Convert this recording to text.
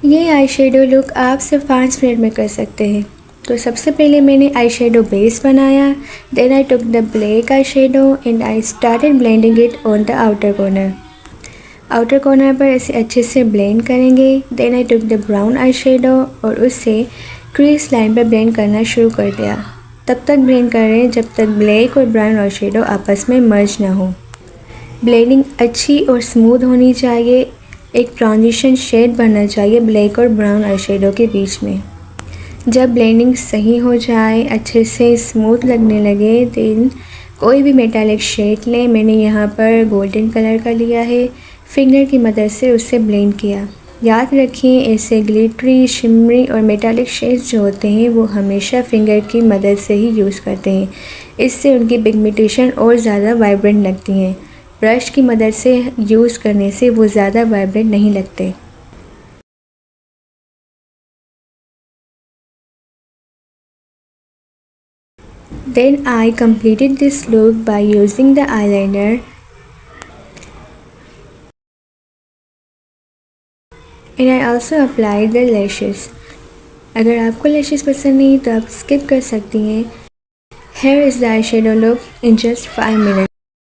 ये eye shadow look आप सिर्फ 5 मिनट में कर सकते हैं। तो सबसे पहले मैंने आई शेडो बेस बनाया, then I took the black eye shadow and I started blending it on the outer corner. Outer corner पर इसे अच्छे से ब्लेंड करेंगे। Then I took the brown eye shadow और उससे क्रीज लाइन पर blend करना शुरू कर दिया। तब तक ब्लेंड करें जब तक ब्लैक और ब्राउन आई शेडो आपस में मर्ज ना हो। ब्लेंडिंग अच्छी और स्मूथ होनी चाहिए। एक ट्रांजिशन शेड बनना चाहिए ब्लैक और ब्राउन आई शेडो के बीच में। जब ब्लेंडिंग सही हो जाए, अच्छे से स्मूथ लगने लगे, देन कोई भी मेटालिक शेड लें। मैंने यहाँ पर गोल्डन कलर का लिया है। फिंगर की मदद से उससे ब्लेंड किया। याद रखिए, ऐसे ग्लिटरी, शिमरी और मेटालिक शेड्स जो होते हैं वो हमेशा फिंगर की मदद से ही यूज़ करते हैं। इससे उनकी पिगमेंटेशन और ज़्यादा वाइब्रेंट लगती हैं। ब्रश की मदद से यूज़ करने से वो ज़्यादा वाइब्रेंट नहीं लगते। Then I completed this look by using the eyeliner and I also applied the lashes. अगर आपको लैशेस पसंद नहीं तो आप स्किप कर सकती हैं। Here is the eyeshadow look in just 5 minutes.